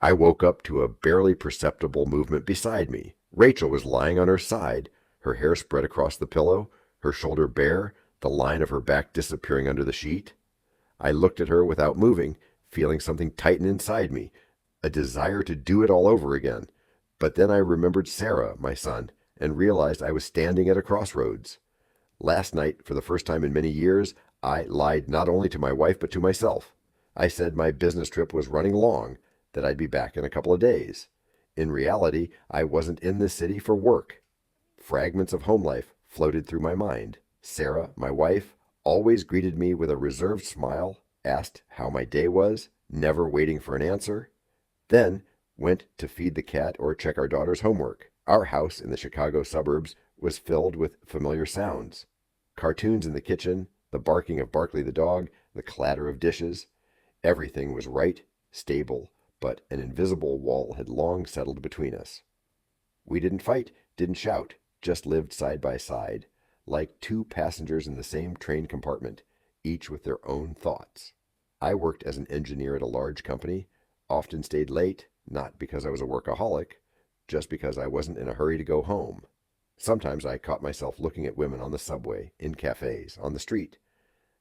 I woke up to a barely perceptible movement beside me. Rachel was lying on her side, her hair spread across the pillow, her shoulder bare, the line of her back disappearing under the sheet. I looked at her without moving, feeling something tighten inside me, a desire to do it all over again. But then I remembered Sarah, my son, and realized I was standing at a crossroads. Last night, for the first time in many years, I lied not only to my wife but to myself. I said my business trip was running long, that I'd be back in a couple of days. In reality, I wasn't in this city for work. Fragments of home life floated through my mind. Sarah, my wife, always greeted me with a reserved smile, asked how my day was, never waiting for an answer, then went to feed the cat or check our daughter's homework. Our house in the Chicago suburbs was filled with familiar sounds. Cartoons in the kitchen, the barking of Barkley the dog, the clatter of dishes. Everything was right, stable, but an invisible wall had long settled between us. We didn't fight, didn't shout, just lived side by side, like two passengers in the same train compartment, each with their own thoughts. I worked as an engineer at a large company, often stayed late, not because I was a workaholic, just because I wasn't in a hurry to go home. Sometimes I caught myself looking at women on the subway, in cafes, on the street,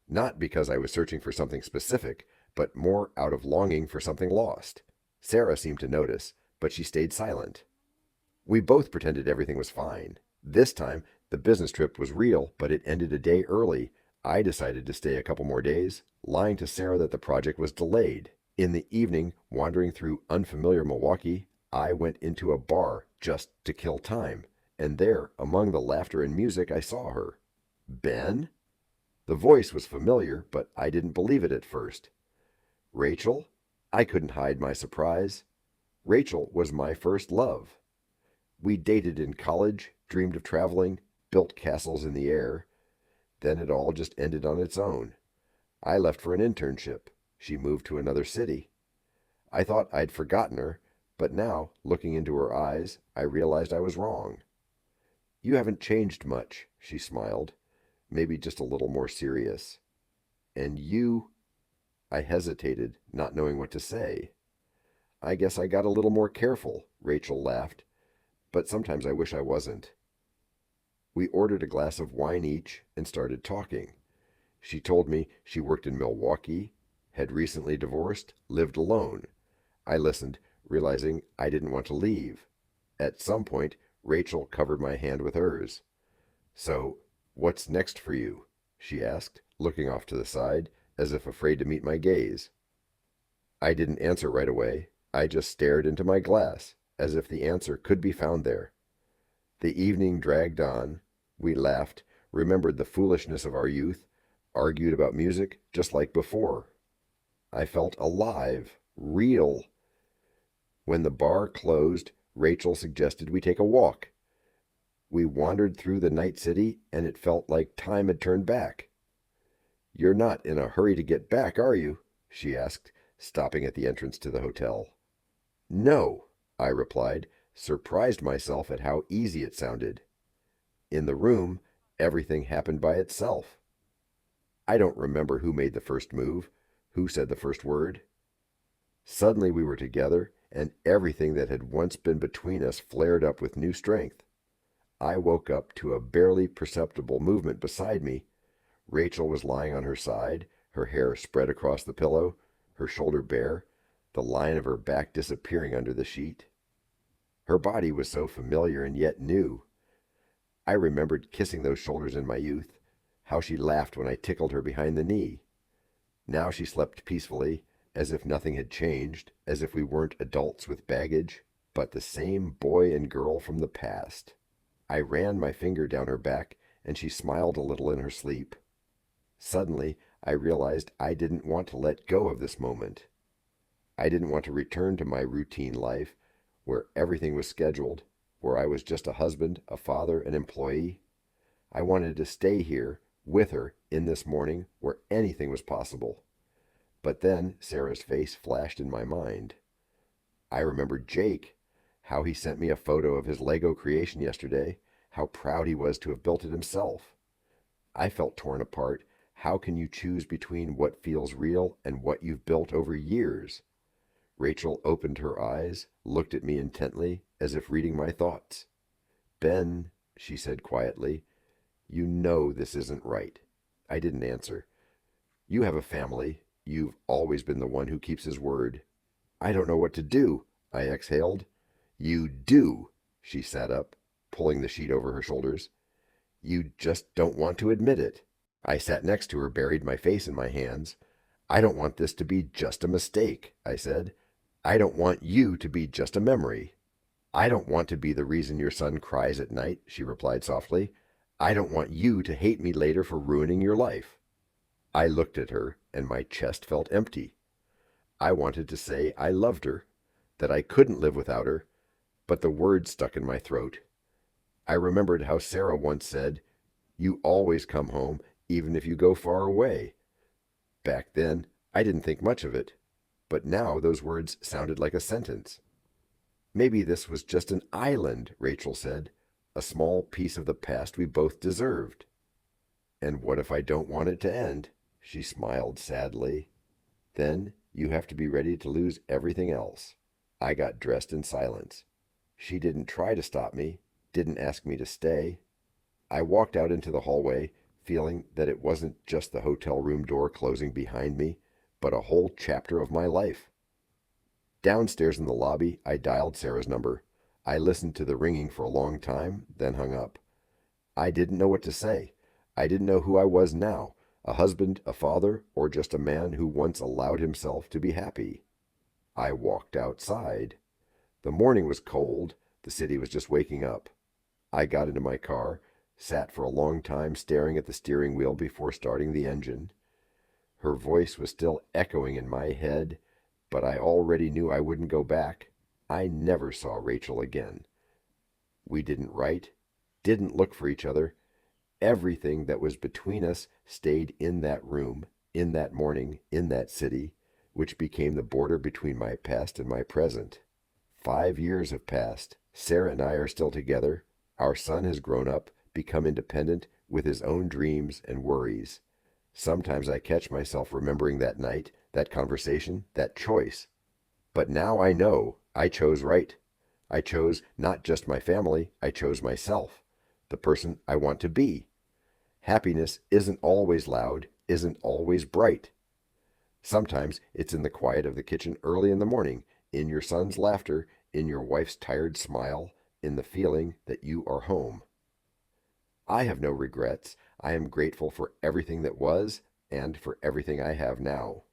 not because I was searching for something specific, but more out of longing for something lost. Sarah seemed to notice, but she stayed silent. We both pretended everything was fine. This time, the business trip was real, but it ended a day early. I decided to stay a couple more days, lying to Sarah that the project was delayed. In the evening, wandering through unfamiliar Milwaukee, I went into a bar just to kill time, and there, among the laughter and music, I saw her. Ben? The voice was familiar, but I didn't believe it at first. Rachel? I couldn't hide my surprise. Rachel was my first love. We dated in college, dreamed of traveling, built castles in the air. Then it all just ended on its own. I left for an internship. She moved to another city. I thought I'd forgotten her, but now, looking into her eyes, I realized I was wrong. You haven't changed much, she smiled, maybe just a little more serious. And you... I hesitated, not knowing what to say. I guess I got a little more careful, Rachel laughed, but sometimes I wish I wasn't. We ordered a glass of wine each and started talking. She told me she worked in Milwaukee, had recently divorced, lived alone. I listened, realizing I didn't want to leave. At some point, Rachel covered my hand with hers. So, what's next for you? She asked, looking off to the side, as if afraid to meet my gaze. I didn't answer right away. I just stared into my glass, as if the answer could be found there. The evening dragged on. We laughed, remembered the foolishness of our youth, argued about music just like before. I felt alive, real. When the bar closed, Rachel suggested we take a walk. We wandered through the night city, and it felt like time had turned back. You're not in a hurry to get back, are you? She asked, stopping at the entrance to the hotel. No, I replied, surprised myself at how easy it sounded. In the room, everything happened by itself. I don't remember who made the first move, who said the first word. Suddenly we were together, and everything that had once been between us flared up with new strength. I woke up to a barely perceptible movement beside me. Rachel was lying on her side, her hair spread across the pillow, her shoulder bare, the line of her back disappearing under the sheet. Her body was so familiar and yet new. I remembered kissing those shoulders in my youth, how she laughed when I tickled her behind the knee. Now she slept peacefully, as if nothing had changed, as if we weren't adults with baggage, but the same boy and girl from the past. I ran my finger down her back, and she smiled a little in her sleep. Suddenly, I realized I didn't want to let go of this moment. I didn't want to return to my routine life, where everything was scheduled, where I was just a husband, a father, an employee. I wanted to stay here, with her, in this morning, where anything was possible. But then Sarah's face flashed in my mind. I remembered Jake, how he sent me a photo of his Lego creation yesterday, how proud he was to have built it himself. I felt torn apart. How can you choose between what feels real and what you've built over years? Rachel opened her eyes, looked at me intently, as if reading my thoughts. Ben, she said quietly, you know this isn't right. I didn't answer. You have a family. You've always been the one who keeps his word. I don't know what to do, I exhaled. You do, she sat up, pulling the sheet over her shoulders. You just don't want to admit it. I sat next to her, buried my face in my hands. I don't want this to be just a mistake, I said. I don't want you to be just a memory. I don't want to be the reason your son cries at night, she replied softly. I don't want you to hate me later for ruining your life. I looked at her, and my chest felt empty. I wanted to say I loved her, that I couldn't live without her, but the words stuck in my throat. I remembered how Sarah once said, you always come home, even if you go far away. Back then, I didn't think much of it, but now those words sounded like a sentence. Maybe this was just an island, Rachel said, a small piece of the past we both deserved. And what if I don't want it to end? She smiled sadly. Then you have to be ready to lose everything else. I got dressed in silence. She didn't try to stop me, didn't ask me to stay. I walked out into the hallway, feeling that it wasn't just the hotel room door closing behind me, but a whole chapter of my life. Downstairs in the lobby, I dialed Sarah's number. I listened to the ringing for a long time, then hung up. I didn't know what to say. I didn't know who I was now, a husband, a father, or just a man who once allowed himself to be happy. I walked outside. The morning was cold. The city was just waking up. I got into my car, sat for a long time staring at the steering wheel before starting the engine. Her voice was still echoing in my head, but I already knew I wouldn't go back. I never saw Rachel again. We didn't write, didn't look for each other. Everything that was between us stayed in that room, in that morning, in that city, which became the border between my past and my present. 5 years have passed. Sarah and I are still together. Our son has grown up, become independent, with his own dreams and worries. Sometimes I catch myself remembering that night, that conversation, that choice. But now I know I chose right. I chose not just my family, I chose myself, the person I want to be. Happiness isn't always loud, isn't always bright. Sometimes it's in the quiet of the kitchen early in the morning, in your son's laughter, in your wife's tired smile, in the feeling that you are home. I have no regrets. I am grateful for everything that was and for everything I have now.